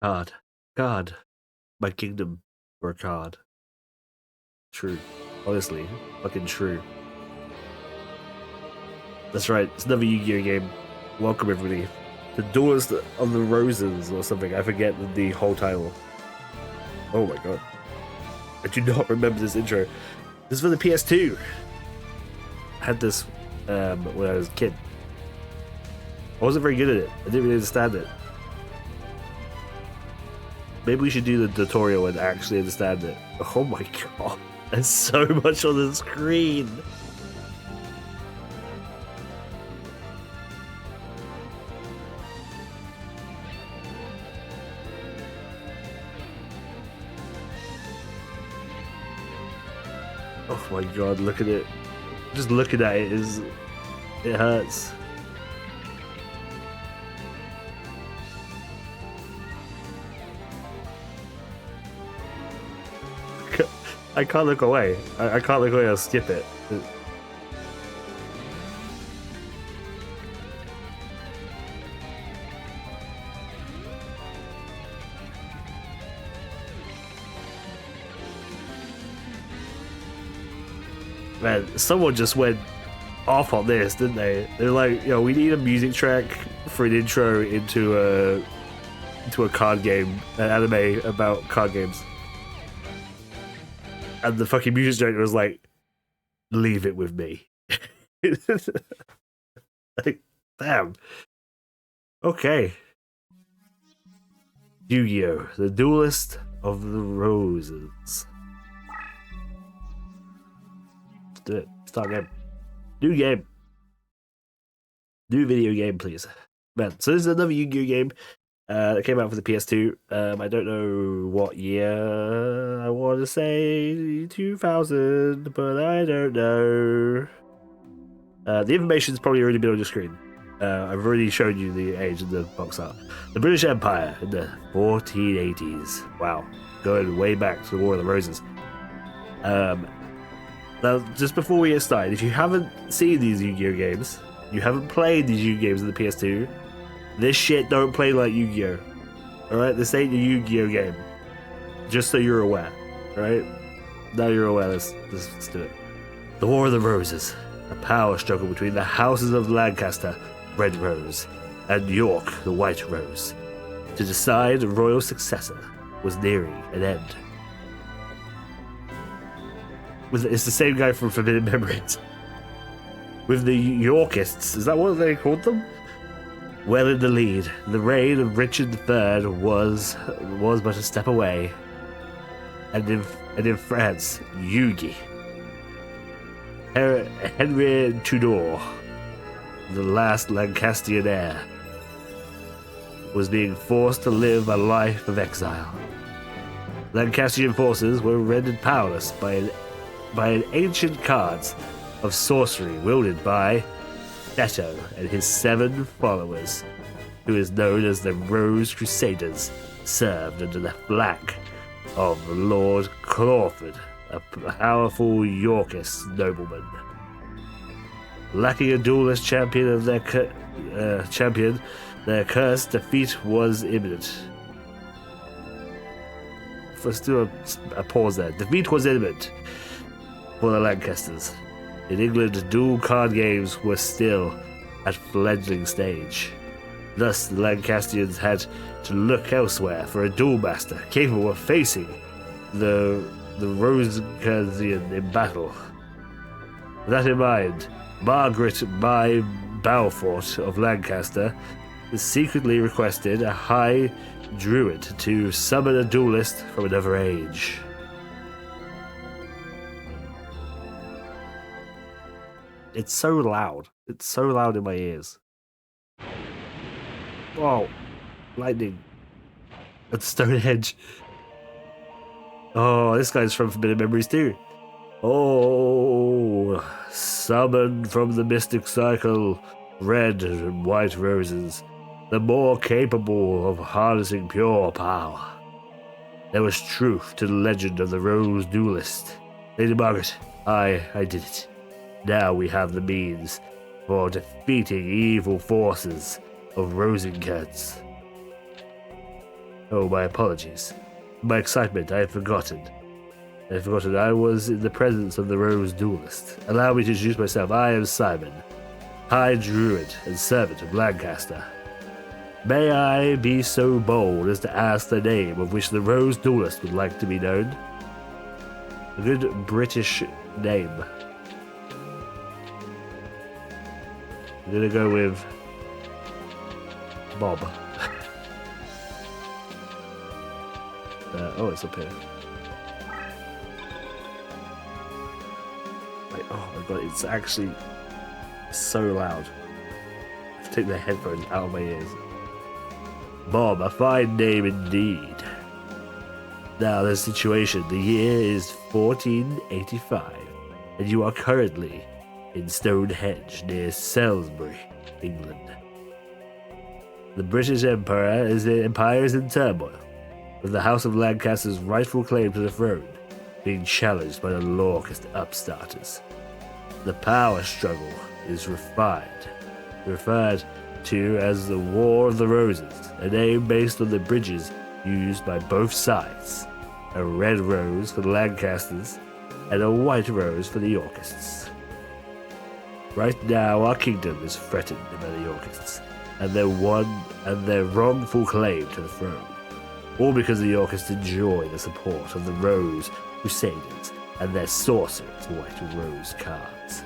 God. God. My kingdom for a card. True. Honestly. Fucking true. That's right. It's another Yu-Gi-Oh game. Welcome, everybody. The Duelist of the Roses or something. I forget the whole title. Oh my god. I do not remember this intro. This is for the PS2. I had this when I was a kid. I wasn't very good at it. I didn't really understand it. Maybe we should do the tutorial and actually understand it. Oh my god. There's so much on the screen. Oh my god, look at it. Just looking at it is... it hurts. I can't look away. I can't look away, I'll skip it. Man, someone just went off on this, didn't they? They're like, we need a music track for an intro into a card game, an anime about card games. And the fucking music director was like, leave it with me. Like, damn. Okay. Yu-Gi-Oh! The Duelist of the Roses. Let's do it. Start game. New game. New video game, please. Man, so this is another Yu-Gi-Oh! Game that came out for the PS2. I don't know what year. I want to say 2000, but I don't know. The information's probably already been on your screen. I've already shown you the age of the box art. The British Empire in the 1480s. Wow. Going way back to the War of the Roses. Now, just before we get started, if you haven't seen these Yu-Gi-Oh! Games, you haven't played these Yu-Gi-Oh! Games on the PS2, this shit don't play like Yu-Gi-Oh! Alright? This ain't a Yu-Gi-Oh! Game. Just so you're aware. Alright? Now you're aware, let's do it. The War of the Roses. A power struggle between the houses of Lancaster, Red Rose, and York, the White Rose, to decide a royal successor was nearing an end. It's the same guy from Forbidden Memories. With the Yorkists, is that what they called them? Well in the lead, the reign of Richard III was but a step away. And in France, Yugi. Henry Tudor, the last Lancastrian heir, was being forced to live a life of exile. Lancastrian forces were rendered powerless by an ancient cards of sorcery wielded by Netto and his 7 followers, who is known as the Rose Crusaders, served under the flank of Lord Clawford, a powerful Yorkist nobleman. Lacking a duelist champion of their their cursed defeat was imminent. Let's do a pause there. Defeat was imminent for the Lancasters. In England, dual card games were still at fledgling stage. Thus, the Lancastrians had to look elsewhere for a duel master capable of facing the Rosicrucian in battle. With that in mind, Margaret by Balfort of Lancaster secretly requested a high druid to summon a duelist from another age. It's so loud. It's so loud in my ears. Whoa. Lightning. At Stonehenge. Oh, this guy's from Forbidden Memories too. Oh, summoned from the mystic cycle, red and white roses, the more capable of harnessing pure power. There was truth to the legend of the Rose Duelist. Lady Margaret, I did it. Now we have the means for defeating evil forces of Rosencrantz. Oh, my apologies. In my excitement, I had forgotten. I was in the presence of the Rose Duelist. Allow me to introduce myself. I am Simon, High Druid and Servant of Lancaster. May I be so bold as to ask the name of which the Rose Duelist would like to be known? A good British name. I'm gonna go with Bob. Oh, it's up here. Like, oh my god, it's actually so loud. I have to take the headphones out of my ears. Bob, a fine name indeed. Now, the situation. The year is 1485, and you are currently in Stonehenge near Salisbury, England. The British Empire is in turmoil, with the House of Lancaster's rightful claim to the throne being challenged by the Yorkist upstarters. The power struggle is referred to as the War of the Roses, a name based on the bridges used by both sides, a red rose for the Lancasters and a white rose for the Yorkists. Right now our kingdom is threatened by the Yorkists and their wrongful claim to the throne, all because the Yorkists enjoy the support of the Rose Crusaders and their sorcerer's white rose cards.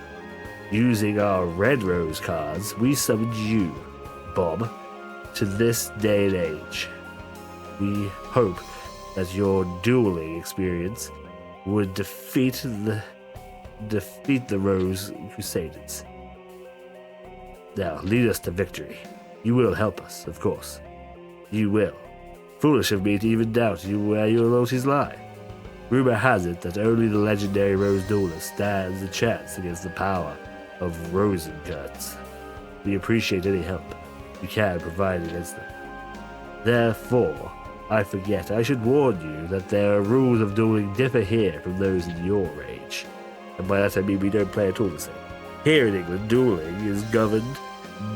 Using our red rose cards, we summoned you, Bob, to this day and age. We hope that your dueling experience would defeat the Rose Crusaders. Now, lead us to victory. You will help us, of course. You will. Foolish of me to even doubt you where your loyalties lie. Rumor has it that only the legendary Rose Duelist stands a chance against the power of Rosencurts. We appreciate any help you can provide against them. Therefore, I should warn you that their rules of dueling differ here from those in your age. And by that I mean we don't play at all the same. Here in England, dueling is governed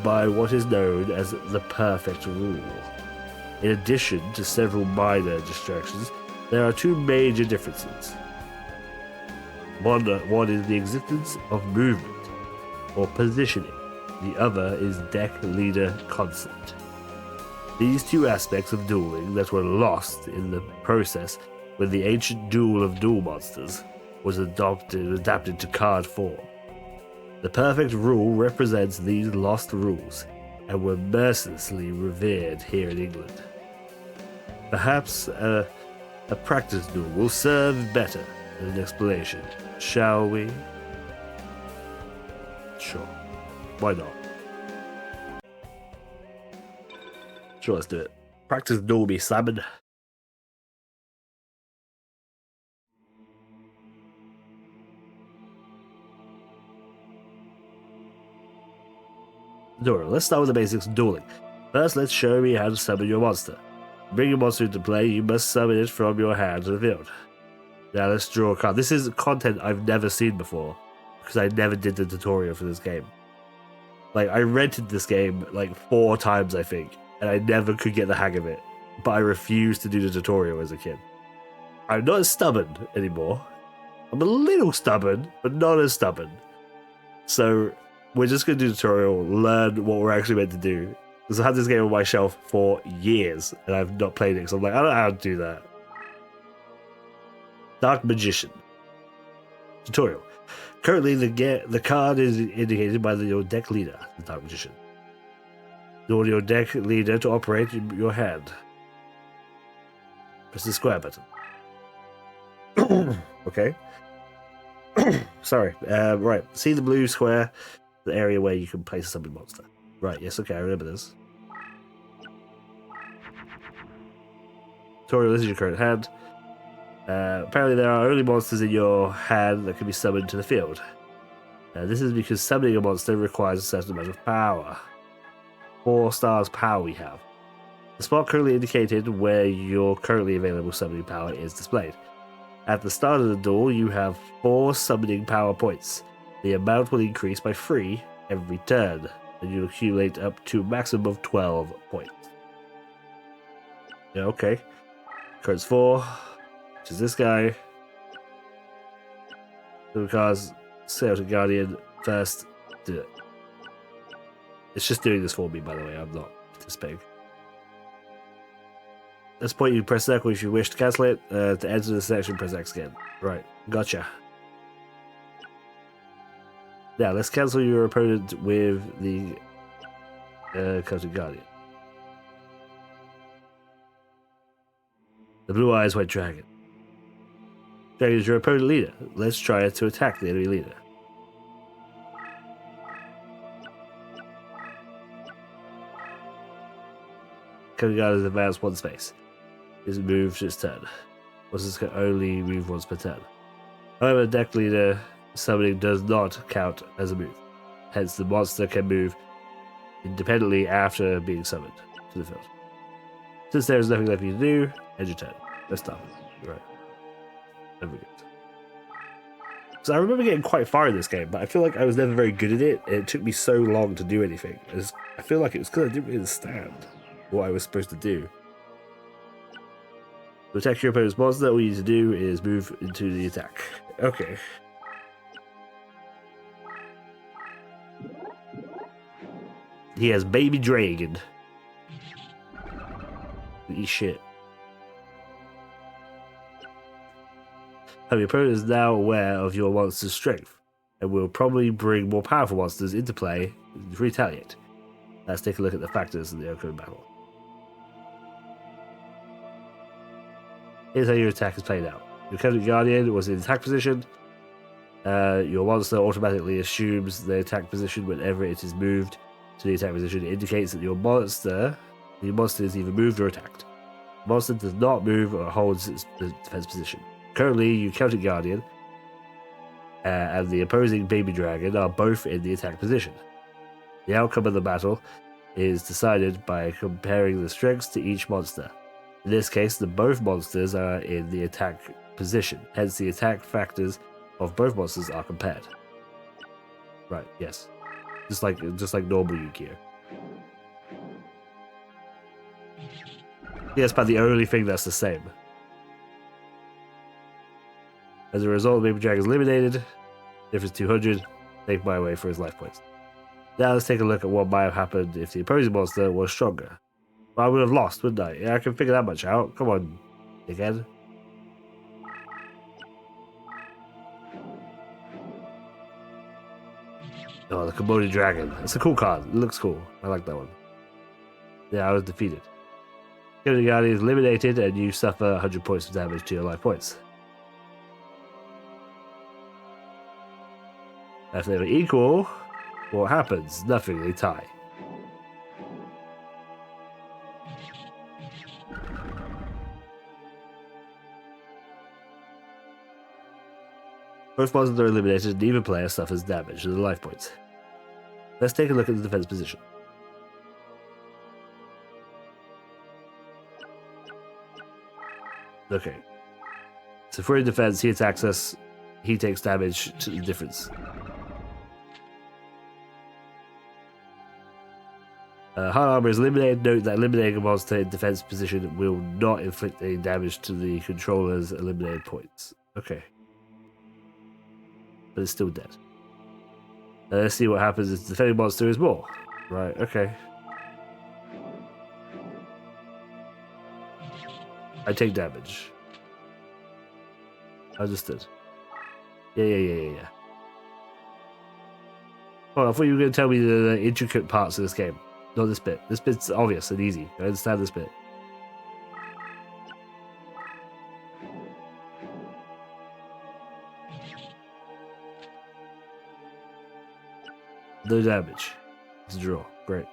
by what is known as the perfect rule. In addition to several minor distractions, there are two major differences. One is the existence of movement, or positioning. The other is deck leader concept. These two aspects of dueling that were lost in the process when the ancient Duel of Duel Monsters was adapted to card form. The perfect rule represents these lost rules and were mercilessly revered here in England. Perhaps a practice duel will serve better than an explanation, shall we? Sure. Why not? Sure, let's do it. Practice duel me, Simon. Dora, let's start with the basics of dueling. First, let's show me how to summon your monster. Bring your monster into play, you must summon it from your hand to the field. Now let's draw a card. This is content I've never seen before, because I never did the tutorial for this game. Like, I rented this game like 4 times, I think, and I never could get the hang of it. But I refused to do the tutorial as a kid. I'm not as stubborn anymore. I'm a little stubborn, but not as stubborn. So, we're just going to do the tutorial, learn what we're actually meant to do. Because I've had this game on my shelf for years, and I've not played it, because I'm like, I don't know how to do that. Dark Magician. Tutorial. Currently, the card is indicated by your deck leader, the Dark Magician. You want your deck leader to operate your hand. Press the square button. Okay. Sorry. Right. See the blue square? The area where you can place a summon monster. Right, yes, okay, I remember this. Tutorial, this is your current hand. Apparently there are only monsters in your hand that can be summoned to the field. This is because summoning a monster requires a certain amount of power. 4 stars power we have. The spot currently indicated where your currently available summoning power is displayed. At the start of the duel, you have 4 summoning power points. The amount will increase by 3 every turn, and you accumulate up to a maximum of 12 points. Yeah, okay. Cards 4, which is this guy. Two cards, Sail to Guardian first. Do it. It's just doing this for me, by the way. I'm not participating. At this point, you press circle if you wish to cancel it. To enter the section, press X again. Right, gotcha. Now, let's cancel your opponent with the Celtic Guardian. The Blue Eyes White Dragon. Dragon is your opponent leader. Let's try it to attack the enemy leader. Celtic Guardian is advanced 1 space. His move its turn. Monsters can only move once per turn. However, deck leader summoning does not count as a move. Hence, the monster can move independently after being summoned to the field. Since there is nothing left for you to do, end your turn. Let's stop it. Right. Never good. So I remember getting quite far in this game, but I feel like I was never very good at it, and it took me so long to do anything. I feel like it was because I didn't really understand what I was supposed to do. To attack your opponent's monster, all you need to do is move into the attack. Okay. He has Baby Dragon. Eat shit. Your opponent is now aware of your monster's strength, and will probably bring more powerful monsters into play to retaliate. Let's take a look at the factors in the oncoming battle. Here's how your attack is played out. Your Celtic Guardian was in attack position. Your monster automatically assumes the attack position whenever it is moved to the attack position. It indicates that your monster is either moved or attacked. The monster does not move or holds its defense position. Currently, your Celtic Guardian and the opposing Baby Dragon are both in the attack position. The outcome of the battle is decided by comparing the strengths to each monster. In this case, both monsters are in the attack position, hence the attack factors of both monsters are compared. Right, yes. Just like normal Yu-Gi-Oh! Yes, but the only thing that's the same. As a result, Baby Dragon is eliminated. Difference 200. Take my way for his life points. Now let's take a look at what might have happened if the opposing monster was stronger. Well, I would have lost, wouldn't I? Yeah, I can figure that much out. Come on, again. Oh, the Komodo Dragon. It's a cool card. It looks cool. I like that one. Yeah, I was defeated. Celtic Guardian is eliminated, and you suffer 100 points of damage to your life points. If they were equal, what happens? Nothing, they tie. Both monsters are eliminated, and neither player suffers damage to the life points. Let's take a look at the defense position. Okay. So for in defense, he attacks us, he takes damage to the difference. Hard armor is eliminated. Note that eliminating a monster in defense position will not inflict any damage to the controller's eliminated points. Okay. But it's still dead. Let's see what happens if the defending monster is more. Right, okay. I take damage. Understood. Yeah. Oh, I thought you were going to tell me the intricate parts of this game. Not this bit. This bit's obvious and easy. I understand this bit. No damage. It's a draw. Great.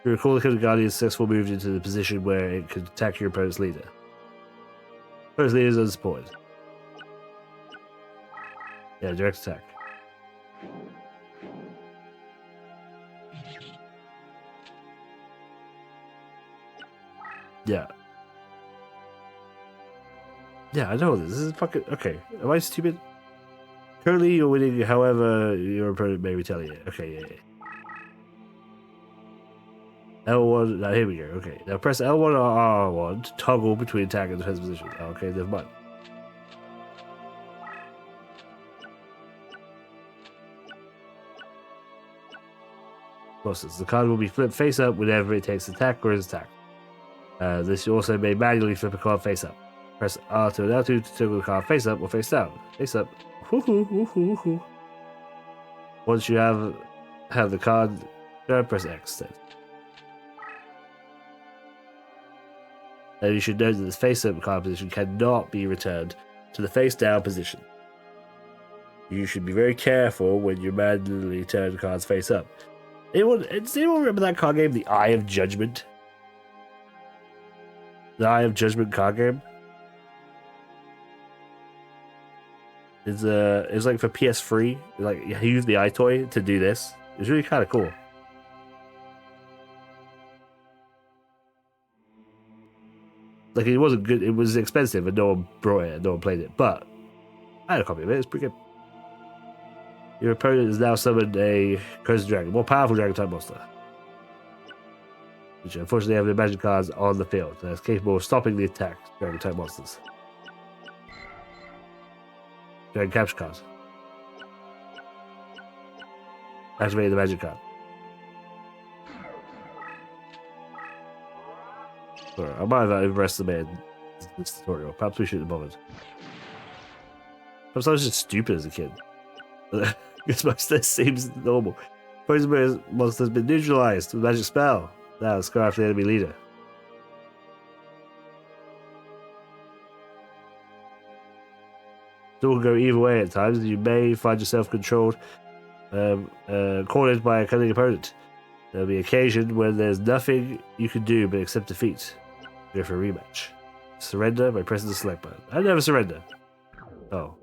You recall the Celtic Guardian's successful move into the position where it could attack your opponent's leader. Opponent's leader is unsupported. Yeah, direct attack. Yeah. Yeah, I know this. This is fucking... Okay, am I stupid? Currently, you're winning, however, your opponent may retaliate. Okay, yeah. L1. Now here we go. Okay. Now press L1 or R1 to toggle between attack and defense positions. Okay, never mind. Process. The card will be flipped face up whenever it takes attack or is attacked. This also may manually flip a card face up. Press R2 and L2 to toggle the card face up or face down. Face up. Woohoo, woohoo, woohoo. Once you have the card, press X then. And you should note that this face up card position cannot be returned to the face down position. You should be very careful when you manually turn cards face up. Does anyone remember that card game, The Eye of Judgment? The Eye of Judgment card game? It's like for PS3. Like you use the iToy to do this. It's really kind of cool. Like it wasn't good. It was expensive, and no one brought it, and no one played it. But I had a copy of it. It's pretty good. Your opponent has now summoned a Crimson Dragon, more powerful Dragon type monster, which unfortunately have the magic cards on the field. That's capable of stopping the attack Dragon type monsters. Dragon capture card. Activate the magic card. Sorry, I might have overestimated this tutorial. Perhaps we shouldn't have bothered. Perhaps I was just stupid as a kid. Because most of this seems normal. Poison monster has been neutralized with a magic spell. Now scarf the enemy leader. It will go either way at times. You may find yourself controlled, cornered by a cunning opponent. There'll be occasion when there's nothing you can do but accept defeat. Go for a rematch. Surrender by pressing the select button. I never surrender. Oh.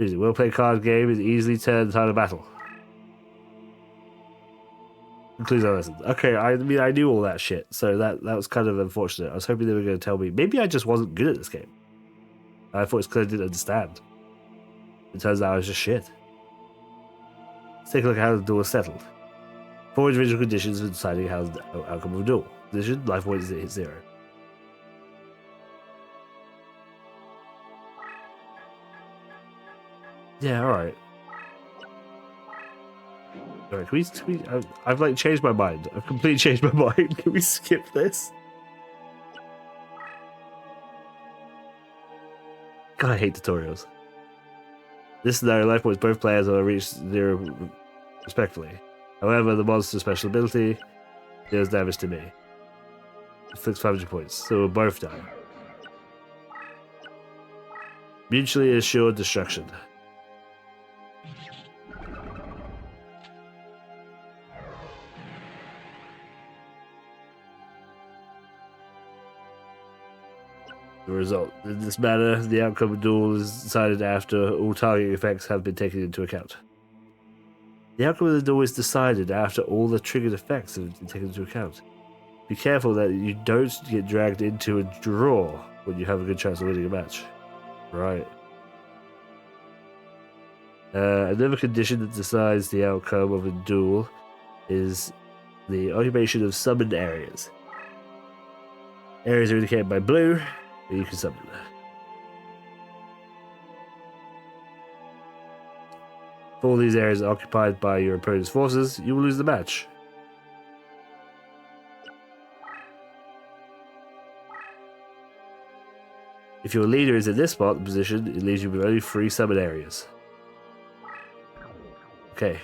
Easy. Well-played card game is easily turned the tide of battle. Concludes our lesson. Okay, I mean, I knew all that shit, so that was kind of unfortunate. I was hoping they were going to tell me. Maybe I just wasn't good at this game. I thought it's because I didn't understand. It turns out I was just shit. Let's take a look at how the duel is settled. 4 individual conditions for deciding how the outcome of a duel. Condition, life points hit 0. Yeah, alright. Alright, can we I've like changed my mind. I've completely changed my mind. Can we skip this? God, I hate tutorials. This scenario, life points both players will reach 0 respectively. However, the monster's special ability deals damage to me. Inflicts 500 points, so we'll both die. Mutually assured destruction. The result. In this manner, the outcome of the duel is decided after all targeting effects have been taken into account. The outcome of the duel is decided after all the triggered effects have been taken into account. Be careful that you don't get dragged into a draw when you have a good chance of winning a match. Right. Another condition that decides the outcome of a duel is the occupation of summoned areas. Areas are indicated by blue, and you can summon. If all these areas are occupied by your opponent's forces, you will lose the match. If your leader is in this spot position, it leaves you with only 3 summon areas. Okay.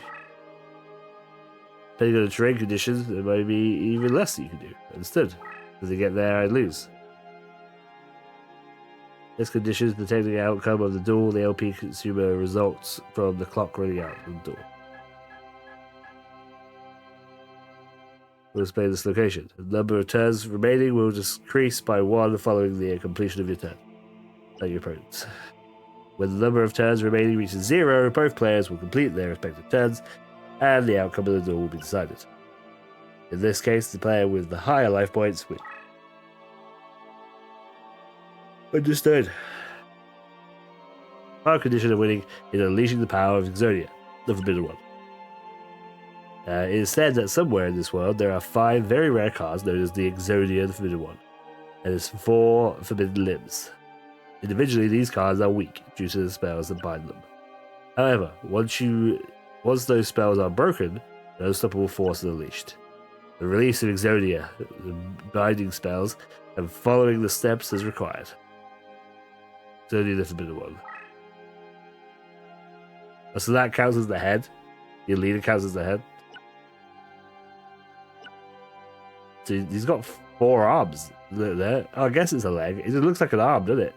Depending on the terrain conditions, there may be even less that you can do. Understood. As they get there, I lose. This conditions detecting the outcome of the duel, the LP consumer results from the clock running out of the duel. We'll explain this location. The number of turns remaining will decrease by 1 following the completion of your turn. Like your opponents. When the number of turns remaining reaches 0, both players will complete their respective turns, and the outcome of the duel will be decided. In this case, the player with the higher life points wins. Understood. Our condition of winning is unleashing the power of Exodia, the Forbidden One. It is said that somewhere in this world there are 5 very rare cards known as the Exodia, the Forbidden One, and its 4 forbidden limbs. Individually, these cards are weak due to the spells that bind them. However, once those spells are broken, an unstoppable force is unleashed. The release of Exodia, the binding spells, and following the steps as required. Exodia, the Forbidden One. So that counts as the head. Your leader counts as the head. So he's got 4 arms there. Oh, I guess it's a leg. It looks like an arm, doesn't it?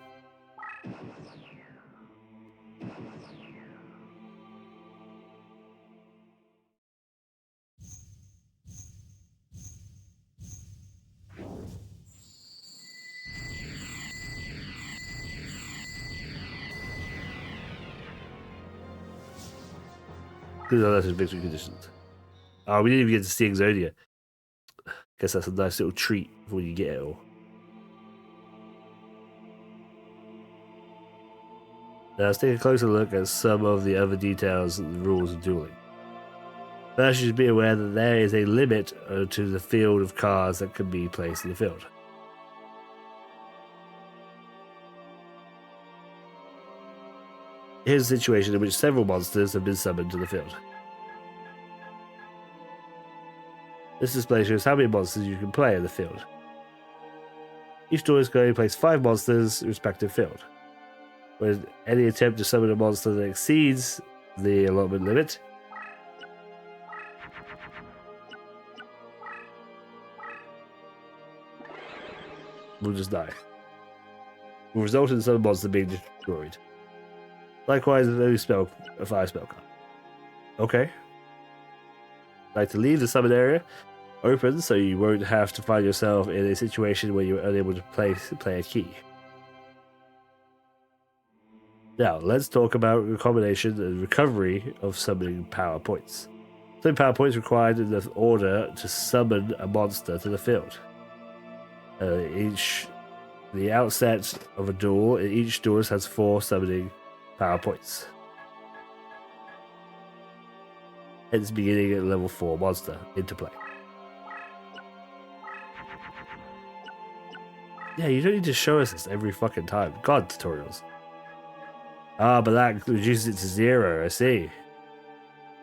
That's victory conditions. Oh, we didn't even get to see Exodia. Guess that's a nice little treat when you get it all. Now let's take a closer look at some of the other details of the rules of dueling. First, you should be aware that there is a limit to the field of cards that can be placed in the field. Here's a situation in which several monsters have been summoned to the field. This display shows how many monsters you can play in the field. Each duelist can only place 5 monsters in the respective field. When any attempt to summon a monster that exceeds the allotment limit will just die. Will result in some monster being destroyed. Likewise, a 5 spell card. Okay. Like to leave the summon area open so you won't have to find yourself in a situation where you're unable to play a key. Now, let's talk about recombination and recovery of summoning power points. Summoning power points required in the order to summon a monster to the field. The outset of a duel, each duelist has 4 summoning power points. Hence beginning at level 4 monster into play. Yeah, you don't need to show us this every fucking time. God, tutorials. Ah, but that reduces it to 0, I see.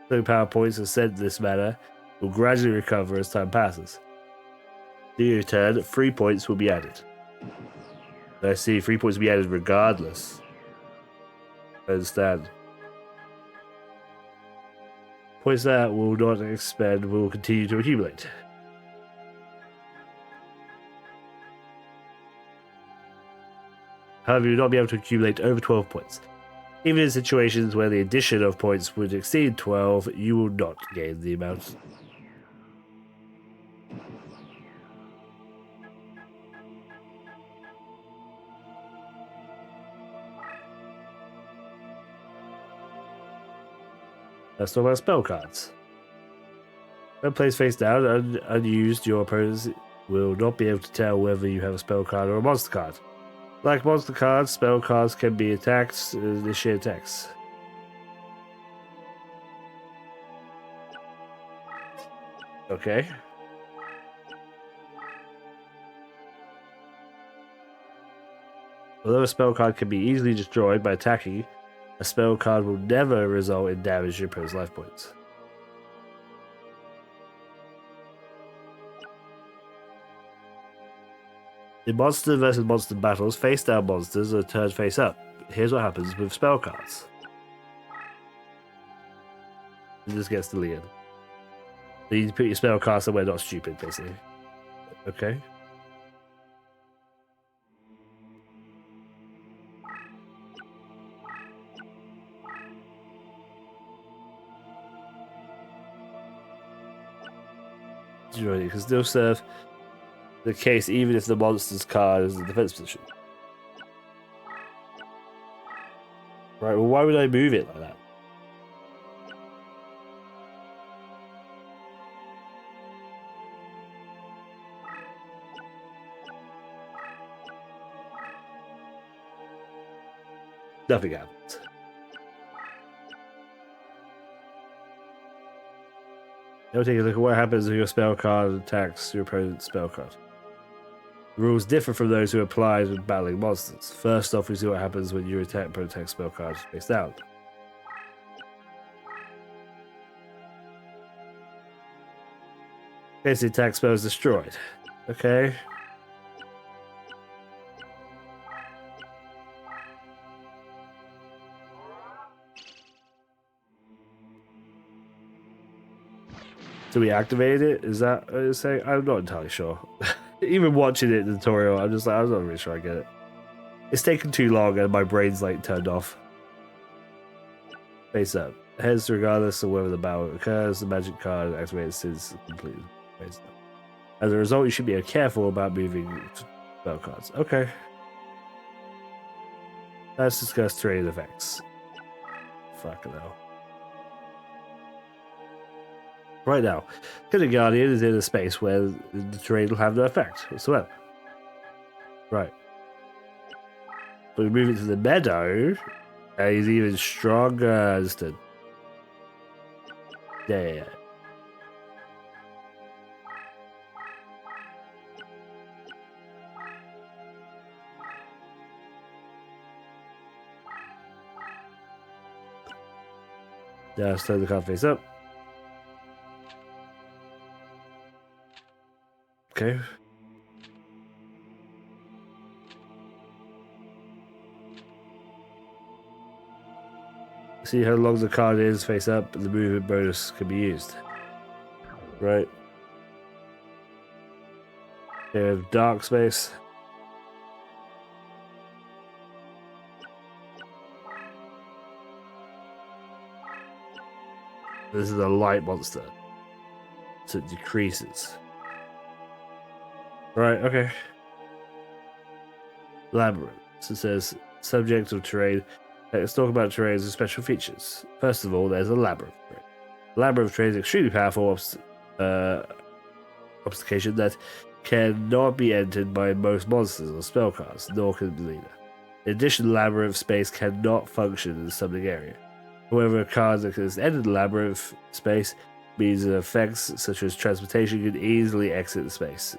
So power points are sent in this manner will gradually recover as time passes. During your turn, 3 points will be added. I see, 3 points will be added regardless. I understand. Points that will not expend will continue to accumulate. However, you will not be able to accumulate over 12 points. Even in situations where the addition of points would exceed 12, you will not gain the amount. Let's talk about spell cards. When placed face down and unused, your opponents will not be able to tell whether you have a spell card or a monster card. Like monster cards, spell cards can be attacked and initiate attacks. Okay. Although a spell card can be easily destroyed by attacking, a spell card will never result in damage to your opponent's life points. In monster versus monster battles, face down monsters are turned face up. Here's what happens with spell cards. This gets deleted. So you put your spell card somewhere not stupid, basically. Okay. It can still serve the case even if the monster's card is in the defense position. Right, well, why would I move it like that? Nothing happens. Now take a look at what happens if your spell card attacks your opponent's spell card. The rules differ from those who apply when battling monsters. First off, we see what happens when your opponent attacks spell card face down. Okay, so the attack spell is destroyed. Okay. Do we activate it? Is that what you're saying? I'm not entirely sure. Even watching it in the tutorial, I'm just like, I'm not really sure I get it. It's taken too long and my brain's like turned off. Face up. Heads regardless of whether the battle occurs, the magic card activates is completely face up. As a result, you should be careful about moving spell cards. Okay. Let's discuss terrain effects. Fucking hell. Right now, Keali Guardian is in a space where the terrain will have no effect whatsoever. Right. But we move it to the meadow, and he's even stronger. Understood. Yeah. Now let's turn the card face up. Okay. See how long the card is face up, and the movement bonus can be used. Right. We have dark space. This is a light monster, so it decreases. Right, okay. Labyrinth. So it says subject of terrain. Let's talk about terrains and special features. First of all, there's a labyrinth terrain. Labyrinth terrain is extremely powerful obstacle that cannot be entered by most monsters or spell cards, nor can the leader. In addition, labyrinth space cannot function in the summoning area. However, a card that has entered the labyrinth space means that effects such as transportation can easily exit the space.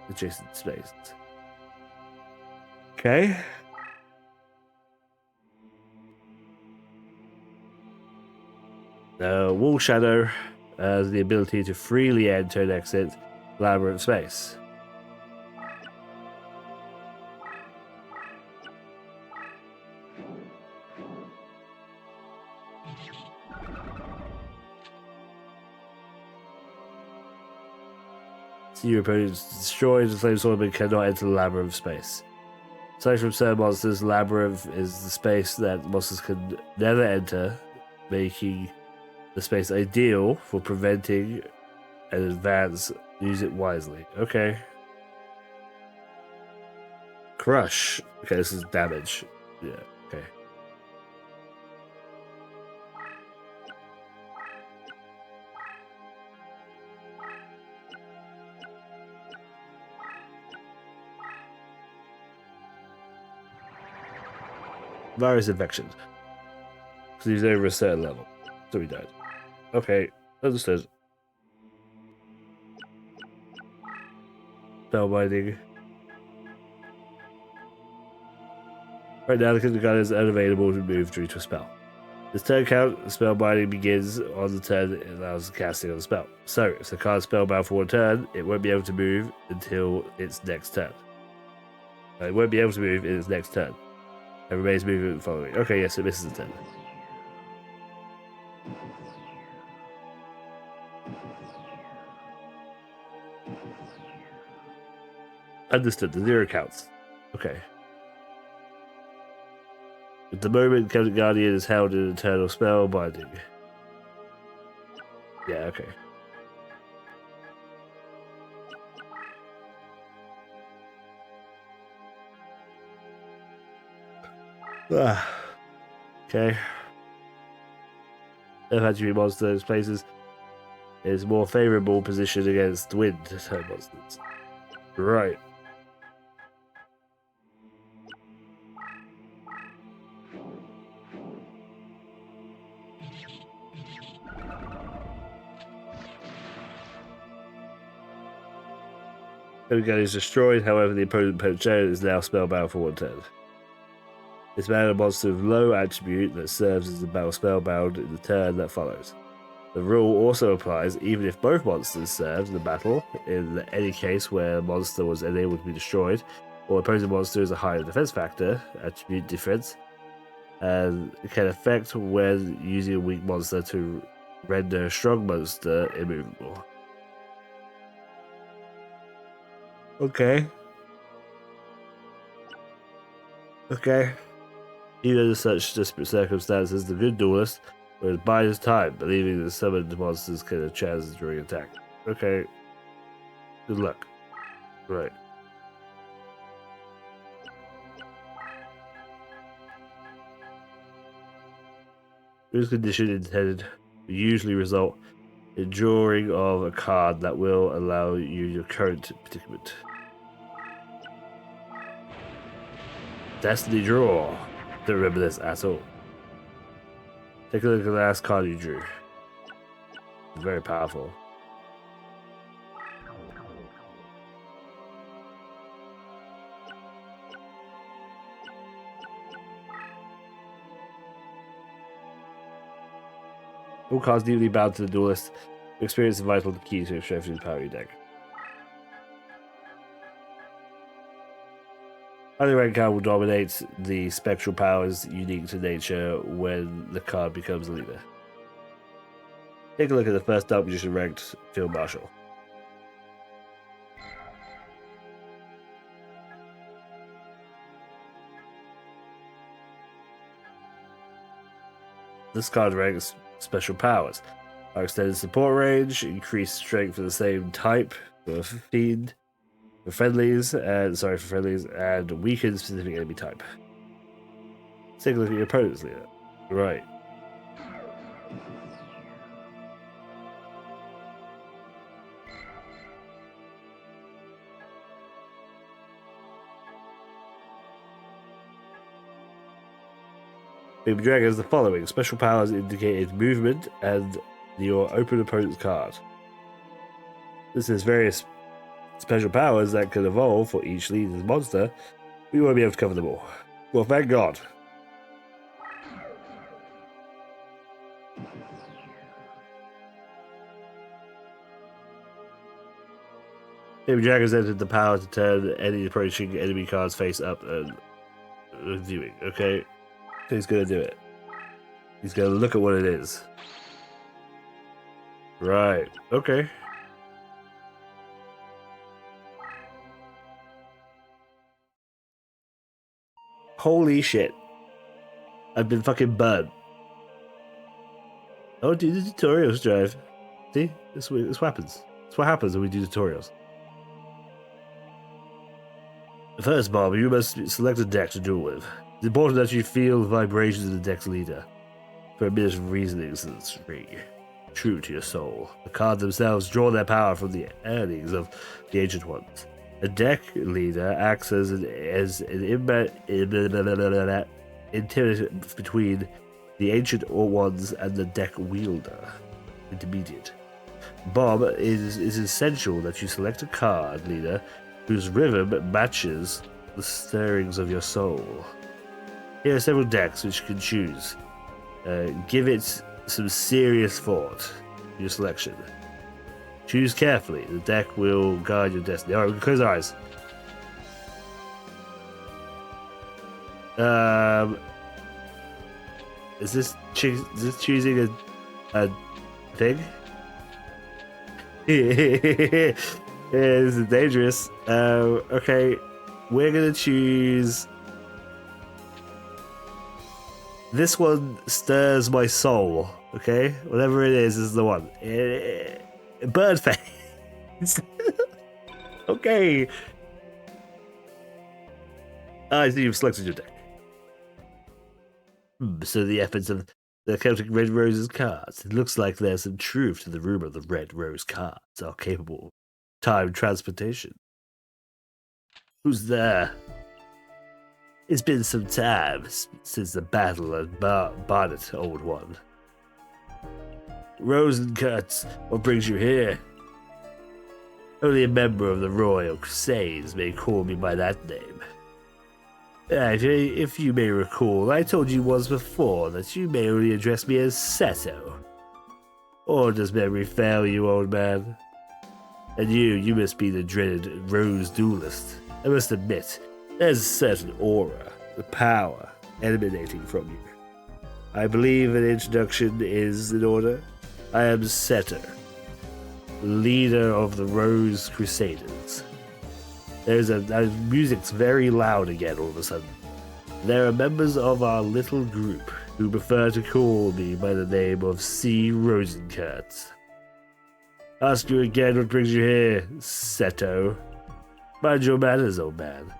Adjacent space. Okay. Wall Shadow has the ability to freely enter and exit labyrinth space. So your opponent is destroyed, the Flame Swordman cannot enter the labyrinth space. Aside from certain monsters, labyrinth is the space that monsters can never enter, making the space ideal for preventing an advance. Use it wisely. Okay. Crush. Okay, this is damage. Yeah, okay. Virus infection. Because he's over a certain level. So he died. Okay, understood. Spellbinding. Right now, the Kindergarten is unavailable to move due to a spell. This turn count, spellbinding begins on the turn it allows the casting of the spell. So, if the card is spellbound for one turn, it won't be able to move until its next turn. It won't be able to move in its next turn. It remains moving following. Okay, yes, it misses a turn. Understood, the 0 counts. Okay. At the moment, Celtic Guardian is held in eternal spell binding. Yeah, okay. Okay. Infantry monsters places is more favorable position against wind type monsters. Right. Keali is destroyed, however, the opponent Poacher is now spellbound for 1 turn. This mana monster with low attribute that serves as the battle spellbound in the turn that follows. The rule also applies even if both monsters served in the battle, in any case where a monster was unable to be destroyed, or opposing monster is a higher defense factor, attribute defense, and it can affect when using a weak monster to render a strong monster immovable. Okay. Even under such desperate circumstances, the good duelist will bide his time, believing that summoned monsters can have chances during attack. Okay. Good luck. Right. This condition intended will usually result in drawing of a card that will allow you your current predicament. Destiny draw. Don't remember this at all. Take a look at the last card you drew. It's very powerful. All cards deeply bound to the duelist. Experience is vital to key to strengthening the power of your deck. Highly ranked card will dominate the spectral powers unique to nature when the card becomes a leader. Take a look at the first Dark Magician ranked Field Marshal. This card ranks special powers. Our extended support range, increased strength for the same type for Fiend, for friendlies, and weakened specific enemy type. Let's take a look at your opponent's leader. Right. Baby Dragon has the following. Special powers indicated movement and your open opponent's card. This has various special powers that can evolve for each leader's monster. We won't be able to cover them all. Well, thank God. Baby Dragon's entered the power to turn any approaching enemy cards face up and viewing, okay? He's gonna do it. He's gonna look at what it is. Right. Okay. Holy shit. I've been fucking burned. Oh, do the tutorials, Drive. See? This what happens. That's what happens when we do tutorials. First, Bob, you must select a deck to duel with. It's important that you feel the vibrations of the deck's leader. For a minute's reasoning since true to your soul. The cards themselves draw their power from the earnings of the ancient ones. A deck leader acts as an intermediate between the ancient ones and the deck wielder. Intermediate. Bob, it is essential that you select a card leader whose rhythm matches the stirrings of your soul. Here are several decks which you can choose. Give it some serious thought in your selection. Choose carefully. The deck will guide your destiny. Alright, we can close our eyes. Is this choosing a thing? This is dangerous. Okay, we're gonna choose. This one stirs my soul. Okay, whatever it is the one. Bird face. Okay. I see you've selected your deck. So the efforts of the Celtic Red Rose's cards. It looks like there's some truth to the rumor the Red Rose cards are capable of time transportation. Who's there? It's been some time since the battle of Barnet, old one. Rose and Kurtz, what brings you here? Only a member of the Royal Crusades may call me by that name. If you may recall, I told you once before that you may only address me as Seto. Or does memory fail you, old man? And you must be the dreaded Rose Duelist. I must admit, there's a certain aura, the power, emanating from you. I believe an introduction is in order. I am Seto, leader of the Rose Crusaders. Music's very loud again all of a sudden. There are members of our little group who prefer to call me by the name of C. Rosenkert. Ask you again what brings you here, Seto. Mind your manners, old man.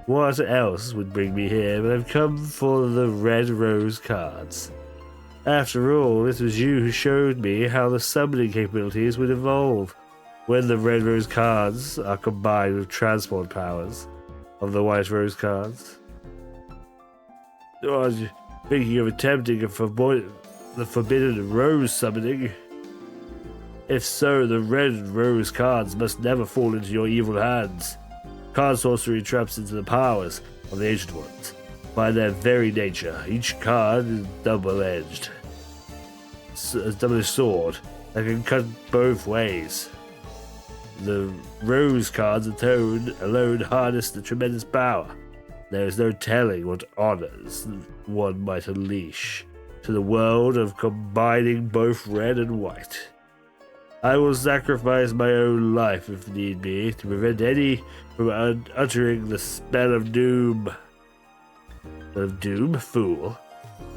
What else would bring me here but I've come for the Red Rose cards? After all, it was you who showed me how the summoning capabilities would evolve when the Red Rose cards are combined with transport powers of the White Rose cards. Are you thinking of attempting the Forbidden Rose summoning? If so, the Red Rose cards must never fall into your evil hands. Card sorcery traps into the powers of the Ancient Ones. By their very nature, each card is double-edged. A double-edged sword that can cut both ways. The Rose cards alone harness the tremendous power. There is no telling what honors one might unleash to the world of combining both red and white. I will sacrifice my own life if need be to prevent any from uttering the spell of doom. Of doom? Fool.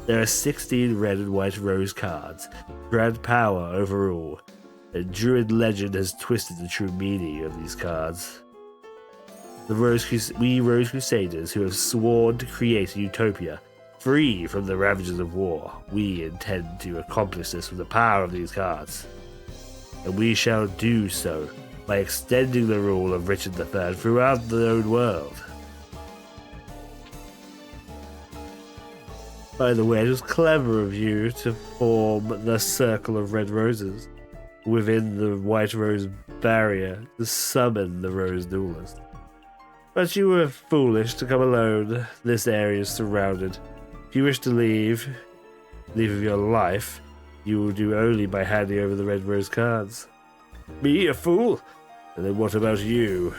There are 16 red and white rose cards, grant power over all, and Druid legend has twisted the true meaning of these cards. We Rose Crusaders who have sworn to create a utopia free from the ravages of war, we intend to accomplish this with the power of these cards. And we shall do so by extending the rule of Richard III throughout the known world. By the way, it was clever of you to form the circle of red roses within the white rose barrier to summon the Rose Duelist. But you were foolish to come alone. This area is surrounded. If you wish to leave of your life, you will do only by handing over the red rose cards. Me, a fool? And then what about you?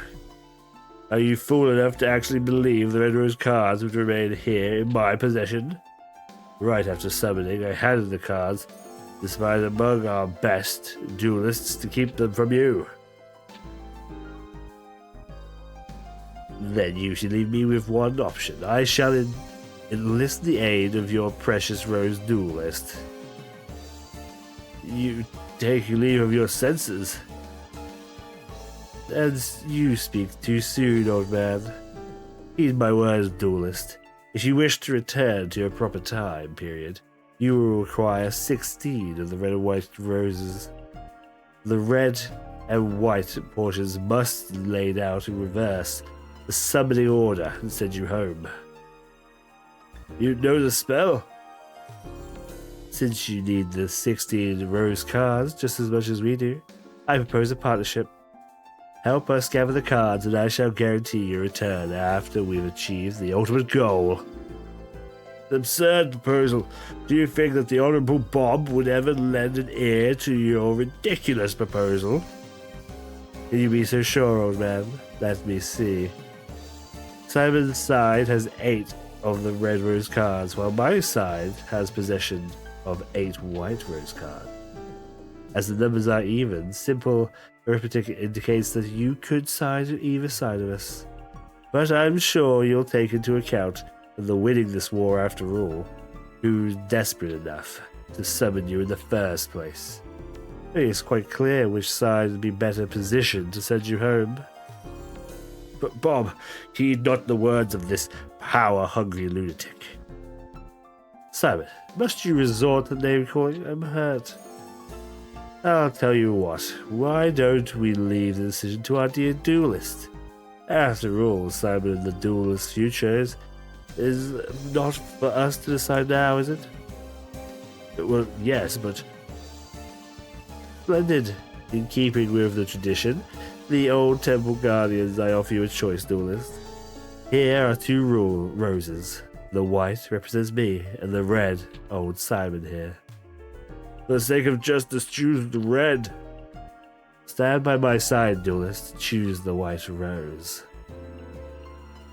Are you fool enough to actually believe the red rose cards would remain here in my possession? Right after summoning, I handed the cards, despite among our best duelists, to keep them from you. Then you should leave me with one option. I shall enlist the aid of your precious Rose Duelist. You take leave of your senses. And you speak too soon, old man. Heed my words, Duelist. If you wish to return to your proper time period, you will require 16 of the red and white roses. The red and white portions must be laid out in reverse the summoning order and send you home. You know the spell? Since you need the 16 rose cards just as much as we do, I propose a partnership. Help us gather the cards and I shall guarantee your return after we've achieved the ultimate goal. An absurd proposal. Do you think that the Honourable Bob would ever lend an ear to your ridiculous proposal? Can you be so sure, old man? Let me see. Simon's side has 8 of the red rose cards, while my side has possession of 8 white rose cards. As the numbers are even, simple arithmetic indicates that you could side on either side of us. But I'm sure you'll take into account the winning this war after all, who's desperate enough to summon you in the first place. I think it's quite clear which side would be better positioned to send you home. But Bob, heed not the words of this power-hungry lunatic. Simon, must you resort to name-calling? I'm hurt. I'll tell you what, why don't we leave the decision to our dear Duelist? After all, Simon and the Duelist's future is not for us to decide now, is it? Well, yes, but... Splendid. In keeping with the tradition, the old temple guardians, I offer you a choice, Duelist. Here are two roses. The white represents me, and the red, old Simon here. For the sake of justice, choose the red. Stand by my side, Duelist. Choose the white rose.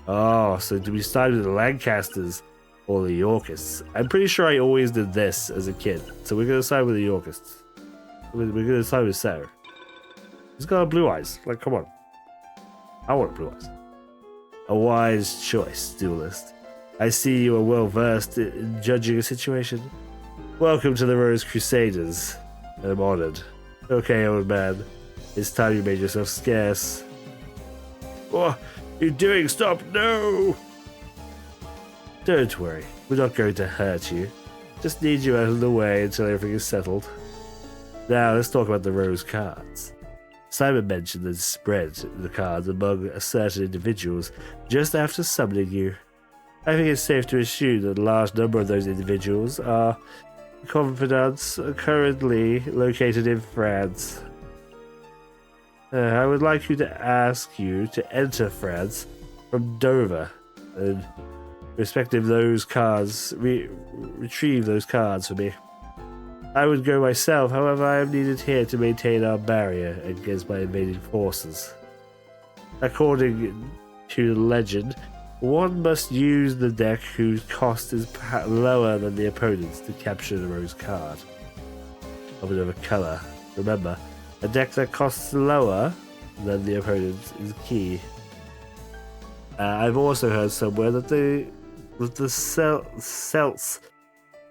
Oh, so do we side with the Lancasters or the Yorkists? I'm pretty sure I always did this as a kid. So we're going to side with the Yorkists. We're going to side with Sarah. He's got blue eyes. Like, come on. I want blue eyes. A wise choice, Duelist. I see you are well versed in judging a situation. Welcome to the Rose Crusaders. I'm honored. Okay, old man. It's time you made yourself scarce. What are you doing? Stop! No! Don't worry. We're not going to hurt you. Just need you out of the way until everything is settled. Now, let's talk about the Rose cards. Simon mentioned the spread the cards among certain individuals just after summoning you. I think it's safe to assume that a large number of those individuals are confidants currently located in France. I would like you to ask you to enter France from Dover and respective those cards, retrieve those cards for me. I would go myself, however I am needed here to maintain our barrier against my invading forces. According to the legend, one must use the deck whose cost is lower than the opponent's to capture the rose card of another colour. Remember, a deck that costs lower than the opponent's is key. I've also heard somewhere that the Celts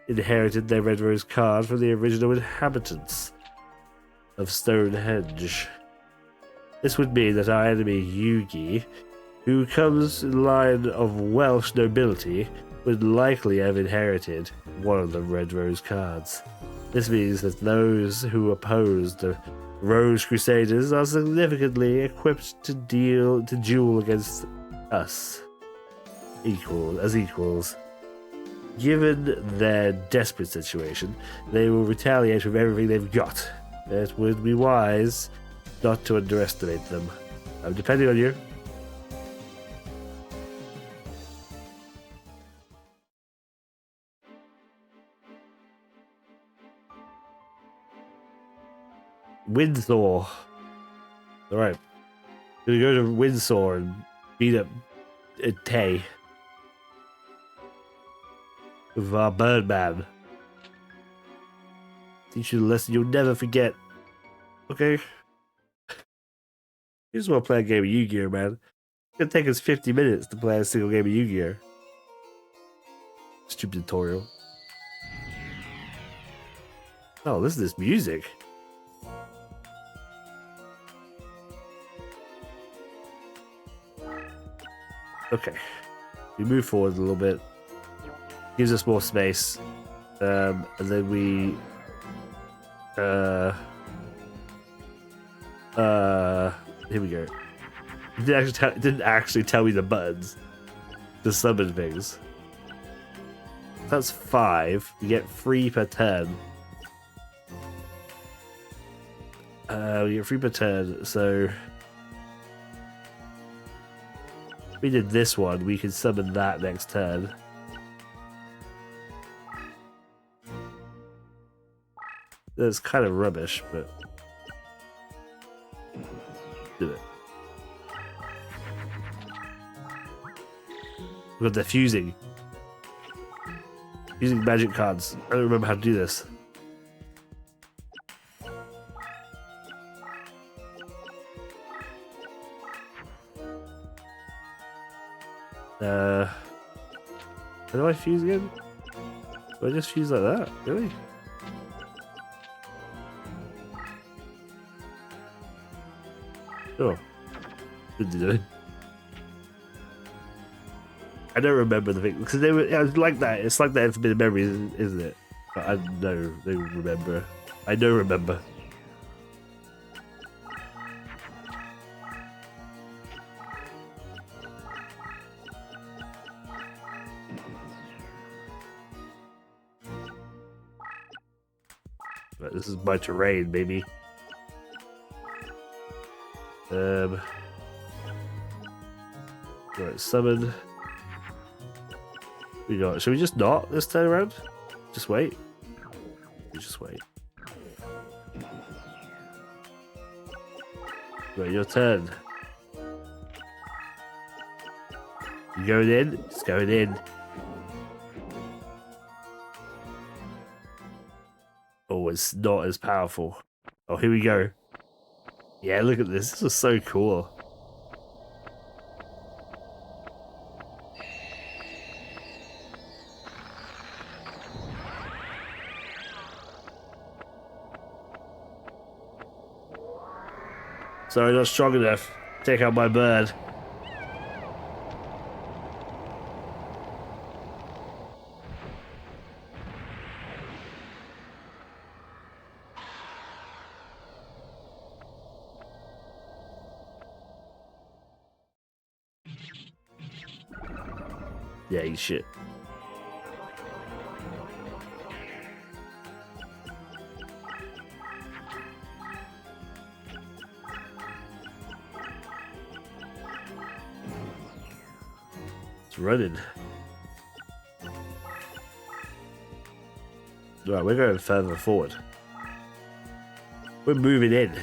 inherited their red rose card from the original inhabitants of Stonehenge. This would mean that our enemy Yugi, who comes in line of Welsh nobility, would likely have inherited one of the red rose cards. This means that those who oppose the Rose Crusaders are significantly equipped to duel against us as equals. Given their desperate situation, they will retaliate with everything they've got. It would be wise not to underestimate them. I'm depending on you. Windsor. Alright. Gonna go to Windsor and beat up Tay. With our Birdman. Teach you a lesson you'll never forget. Okay? You just want to play a game of Yu-Gi-Oh, man. It's gonna take us 50 minutes to play a single game of Yu-Gi-Oh. Stupid tutorial. Oh, listen to this music. Okay. We move forward a little bit. Gives us more space. And then we... here we go. It didn't actually tell me the buttons to summon things. That's 5. You get 3 per turn. We get 3 per turn, so... If we did this one, we can summon that next turn. That's kind of rubbish, but... do it. We've got the fusing. Using magic cards. I don't remember how to do this. How do I fuse again? Do I just fuse like that? Really? Sure. Good to do it. I don't remember the thing because they were. Yeah, it's like that. It's like that in Forbidden Memories, isn't it? But I know they remember. I don't remember. But this is my terrain, baby. Right, summon. We got. Should we just not this time around? Just wait. We just wait. Right, your turn. You going in? It's going in. Oh, it's not as powerful. Oh, here we go. Yeah, look at this. This is so cool. Sorry, not strong enough. Take out my bird. Yeah, eat shit. It's running. Right, we're going further forward. We're moving in.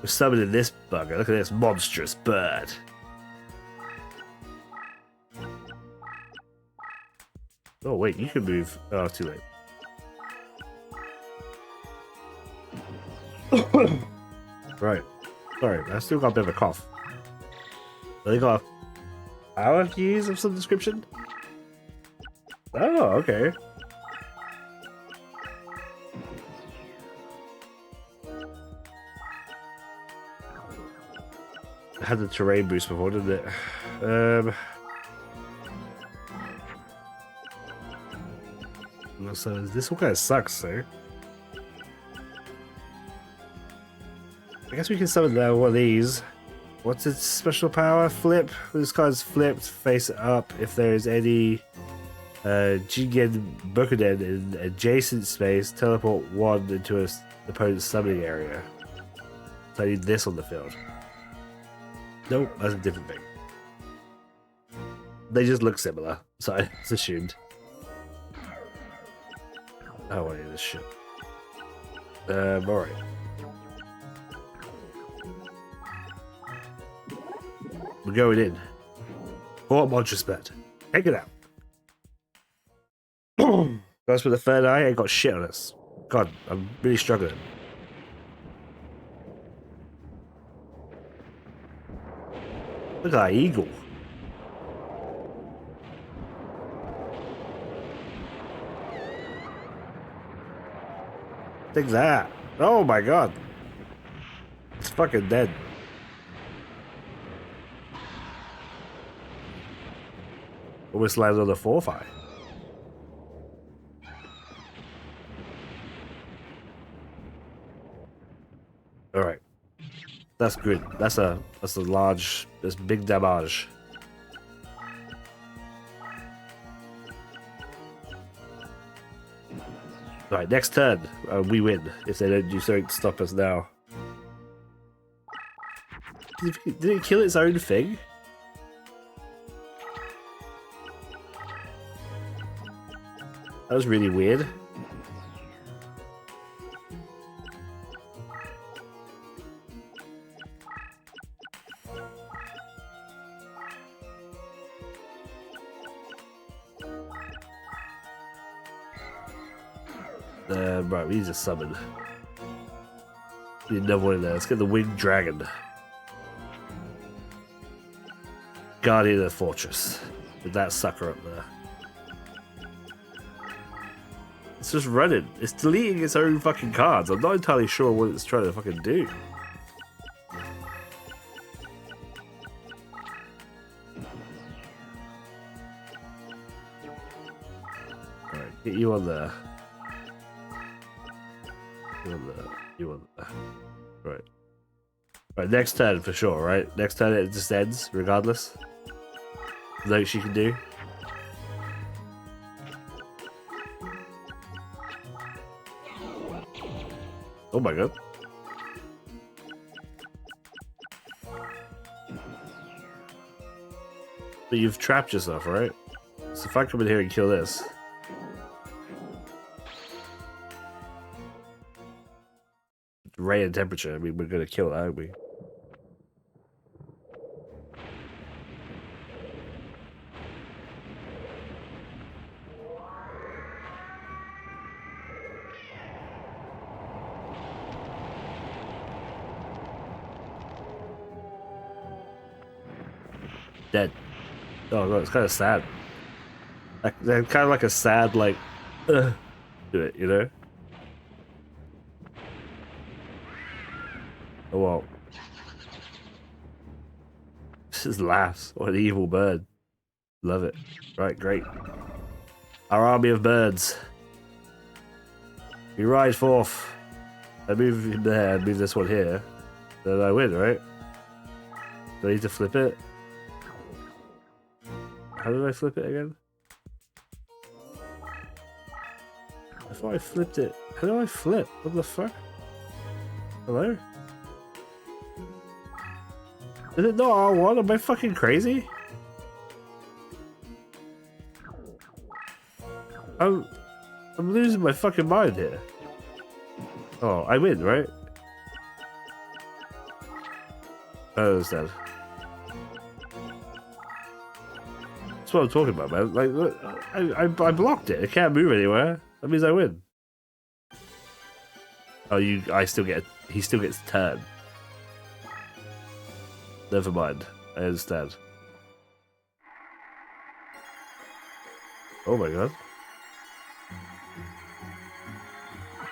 We're summoning this bugger. Look at this monstrous bird. Oh wait, you can move. Oh, too late. Right. Sorry, I still got a bit of a cough. They got a power fuse of some description? Oh, okay. It had the terrain boost before, didn't it? So this one kind of sucks, so I guess we can summon one of these. What's its special power? Flip. This card's flipped, face it up. If there's any Jingen Bokuden in adjacent space, teleport one into an opponent's summoning area. So I need this on the field. Nope, that's a different thing. They just look similar, so it's assumed. I don't want any of this shit. Alright. We're going in. Fort Montrespet. Take it out. Guys with the third eye ain't got shit on us. God, I'm really struggling. Look at that eagle. Take that. Oh my god. It's fucking dead. Almost landed on the 4-5. Alright. That's good. That's a large, that's big damage. Alright, next turn, we win if they don't do something to stop us now. Did it kill its own thing? That was really weird. Right, we need to summon. We need another one in there. Let's get the Winged Dragon. Guardian of the Fortress. With that sucker up there. It's just running. It's deleting its own fucking cards. I'm not entirely sure what it's trying to fucking do. Alright, get you on there. You on there. Right. Right, next turn for sure, right? Next turn it just ends, regardless. Nothing she can do. Oh my god. But you've trapped yourself, right? So if I come in here and kill this. Rain and temperature, I mean, we're gonna kill that, aren't we? Dead. Oh no, it's kind of sad. Like, they're kind of like a sad, like, do it, you know? Oh well. This is laughs. What an evil bird. Love it. Right, great. Our army of birds. We ride forth. I move him there, I move this one here. Then I win, right? Do I need to flip it? How did I flip it again? I thought I flipped it. How do I flip? What the fuck? Hello? Is it not R1? Am I fucking crazy? I'm losing my fucking mind here. Oh, I win, right? I don't understand. That's what I'm talking about, man. Like, look, I blocked it. It can't move anywhere. That means I win. Oh, I still get. He still gets a turn. Never mind. I understand. Oh my god.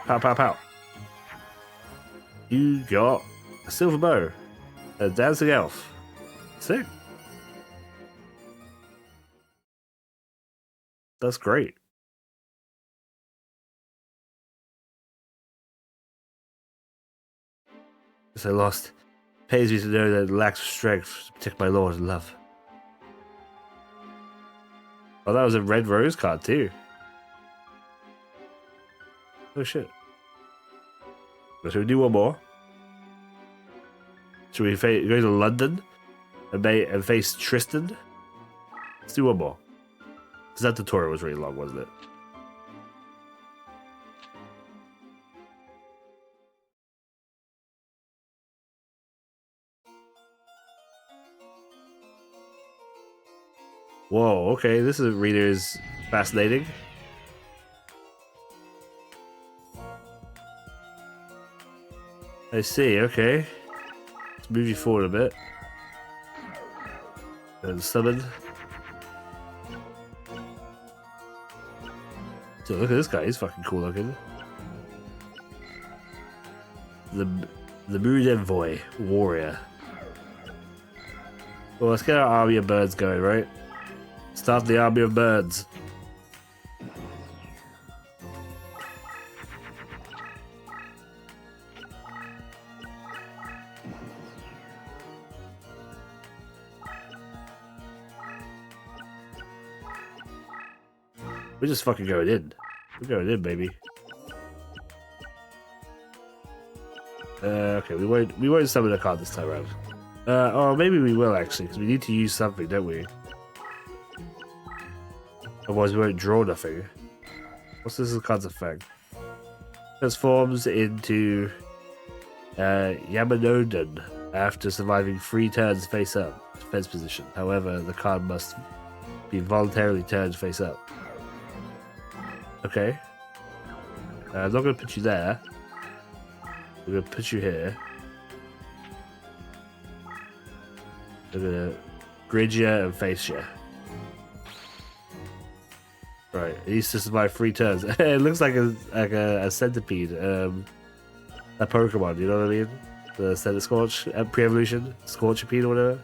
Pow, pow, pow. You got a silver bow. A dancing elf. Sick. That's great. As I lost. Pays me to know that it lacks strength to protect my lord and love. Oh, that was a red rose card too. Oh shit. Should we do one more? Should we go to London and face Tristan? Let's do one more. Because that tutorial was really long, wasn't it? Whoa, okay, this arena is fascinating. I see, okay. Let's move you forward a bit. And summon. So look at this guy, he's fucking cool looking. The Mood Envoy, Warrior. Well, let's get our army of birds going, right? Start the army of birds. We're just fucking going in. We're going in, baby. Okay, we won't summon a card this time around. Or maybe we will actually, because we need to use something, don't we? Otherwise we won't draw nothing. What's this card's effect? Transforms into Yamanoden after surviving 3 turns face up, defense position. However, the card must be voluntarily turned face up. Okay. I'm not going to put you there. I'm going to put you here. I'm going to grid you and face you. Right, it needs to survive 3 turns. It looks like a centipede. A Pokemon, you know what I mean? The Centiskorch pre-evolution, Scorchipede or whatever.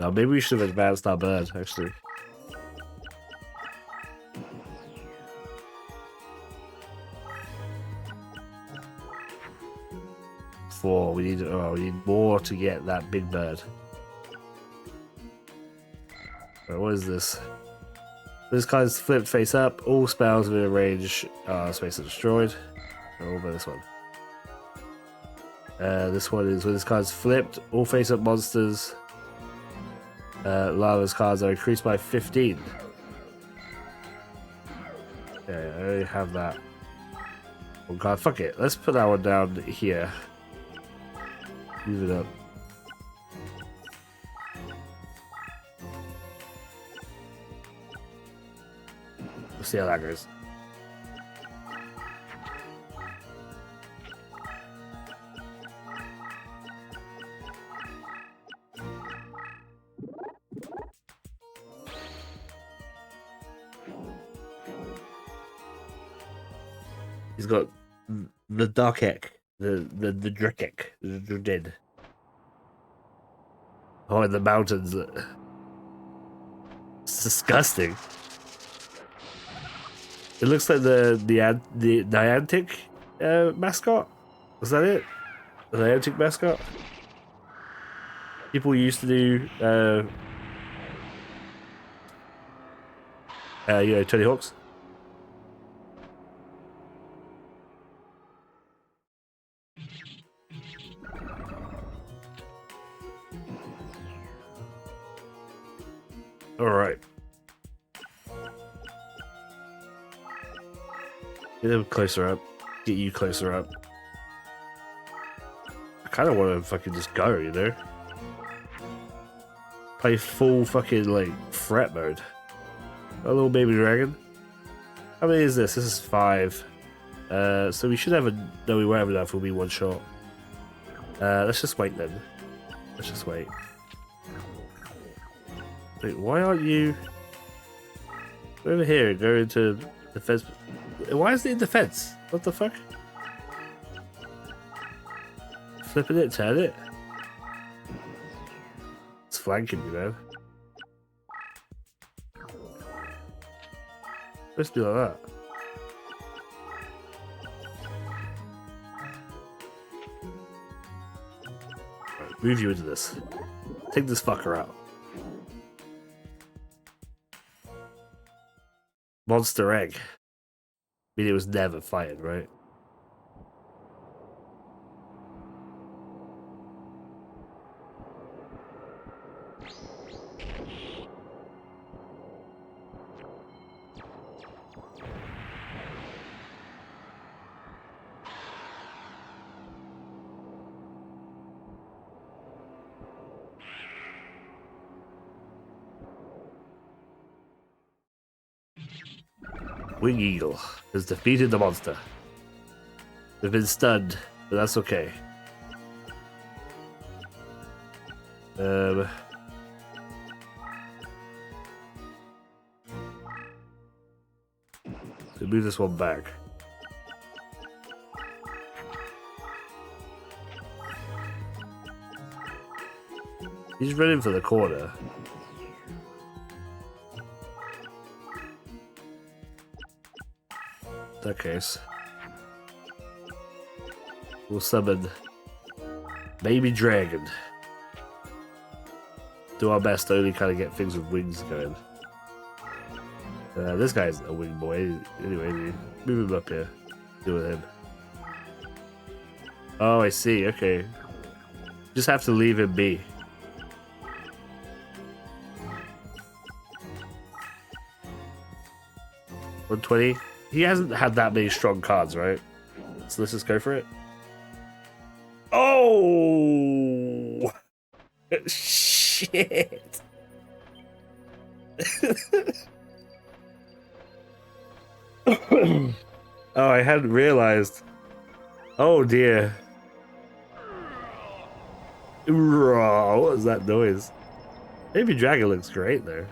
Now maybe we should have advanced our bird, actually. We need more to get that big bird. Right, what is this? This card's flipped face up. All spells within range space are destroyed. Oh, by this one. This one is when this card's flipped, all face-up monsters. Lava's cards are increased by 15. Okay, I already have that. Oh god, fuck it. Let's put that one down here. Move it up. We'll see how that goes. He's got the Darkek, the Drekek, the Dread. Oh, in the mountains. It's disgusting. It looks like the Niantic mascot. Was that it? The Niantic mascot? People used to do you know, Tony Hawk's. Alright. Get him closer up. Get you closer up. I kind of want to fucking just go, you know? Play full fucking, like, threat mode. A little baby dragon. How many is this? This is 5. So we should have a... No, we won't have enough. We'll be one shot. Let's just wait then. Let's just wait. Wait, why aren't you... Go over here and go into defense. Why is it in defense? What the fuck? Flipping it, turn it. It's flanking me, man. Supposed to be like that. Right, move you into this. Take this fucker out. Monster egg. I mean, it was never fired, right? Wing Eagle has defeated the monster. They've been stunned, but that's okay. So move this one back. He's running for the corner. In that case, we'll summon Baby Dragon. Do our best to only kind of get things with wings going. This guy's a wing boy. Anyway, move him up here. Deal with him. Oh, I see. Okay. Just have to leave him be. $120. He hasn't had that many strong cards, right? So let's just go for it. Oh! Shit! Oh, I hadn't realized. Oh dear. What was that noise? Baby Dragon looks great there.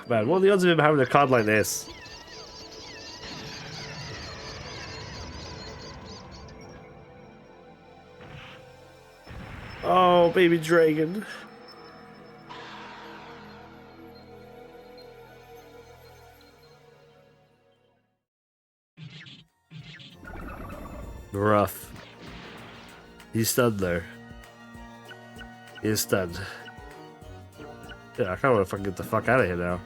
Man, what are the odds of him having a card like this? Oh, Baby Dragon. Rough. He's stunned there. He is stunned. Yeah, I kind of want to fucking get the fuck out of here now.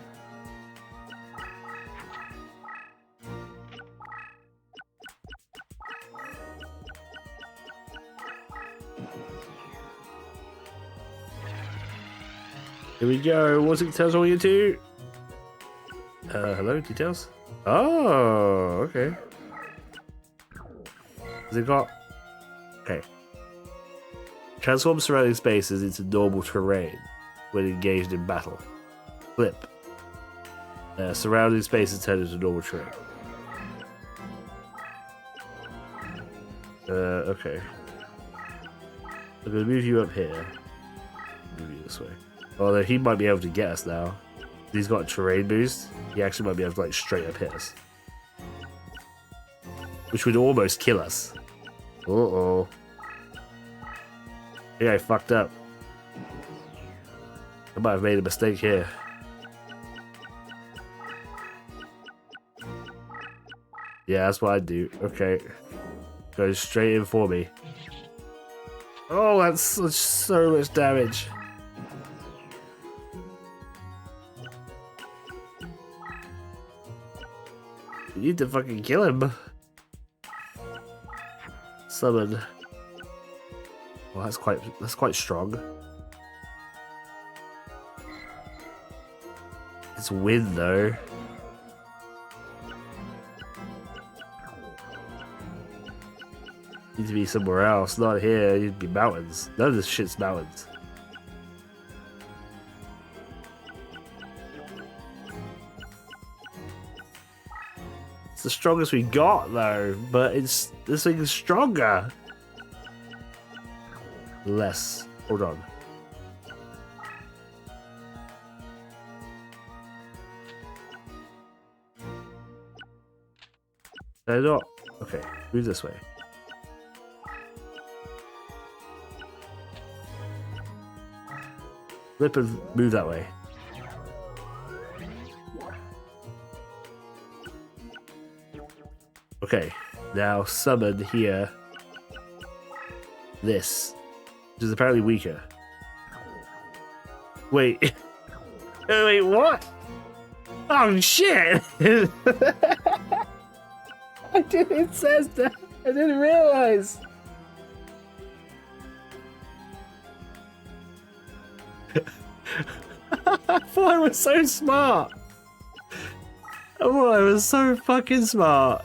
Here we go. What's it tells all you to? Hello, details? Oh, okay. Has it got... Okay. Transform surrounding spaces into normal terrain when engaged in battle. Flip. Surrounding spaces turn into normal terrain. Okay. I'm gonna move you up here. Move you this way. Although he might be able to get us now. He's got a terrain boost. He actually might be able to like straight up hit us. Which would almost kill us. Uh-oh. Yeah, I fucked up. I might have made a mistake here. Yeah, that's what I do. Okay. Go straight in for me. Oh, that's so much damage. You need to fucking kill him. Summon. Well, that's quite strong. It's wind though. Need to be somewhere else, not here. You'd be mountains. None of this shit's mountains. It's the strongest we got though, but this thing is stronger. Less. Hold on. Did I not? Okay, move this way. Flip and move that way. Okay, now summon here this, which is apparently weaker. Wait. Wait, what? Oh shit! It says that. I didn't realize. I thought I was so smart. Oh, I was so fucking smart.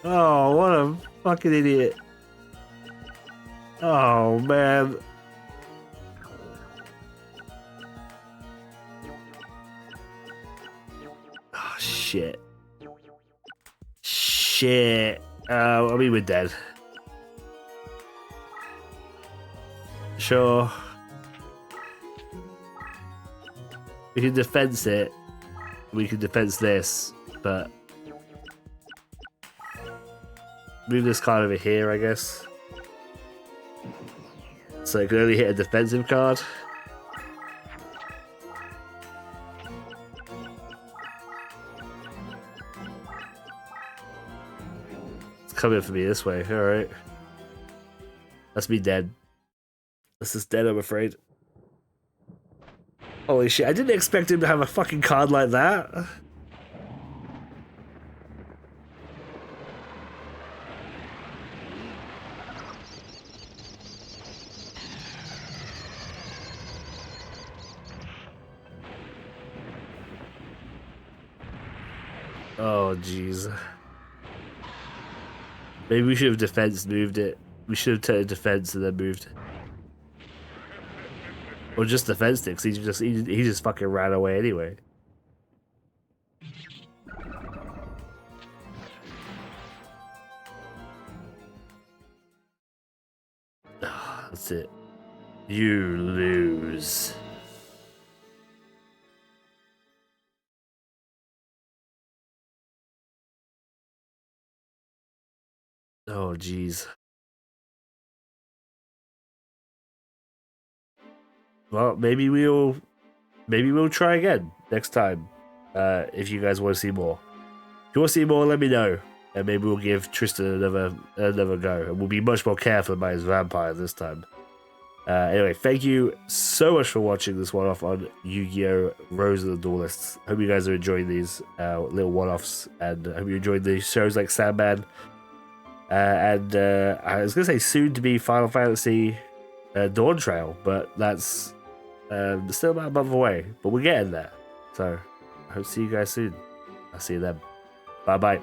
Oh, what a fucking idiot. Oh, man. Oh, shit. Shit. I mean, we're dead. Sure. We can defense it. We can defense this, but move this card over here, I guess. So it can only hit a defensive card. It's coming for me this way. Alright. That's me dead. This is dead, I'm afraid. Holy shit, I didn't expect him to have a fucking card like that. Oh, jeez. Maybe we should have defense moved it. We should have taken defense and then moved it. Or just defense it, because he just fucking ran away anyway. That's it. You lose. Oh, jeez. Well, maybe we'll try again next time. If you guys want to see more. If you want to see more, let me know. And maybe we'll give Tristan another go. And we'll be much more careful about his vampire this time. Anyway, thank you so much for watching this one-off on Yu-Gi-Oh! Rose of the Duelists. Hope you guys are enjoying these little one-offs. And I hope you enjoyed the shows like Sandman. I was going to say soon to be Final Fantasy Dawn Trail, but that's Still about a month away, but we're getting there. So I hope to see you guys soon. I'll see you then. Bye bye.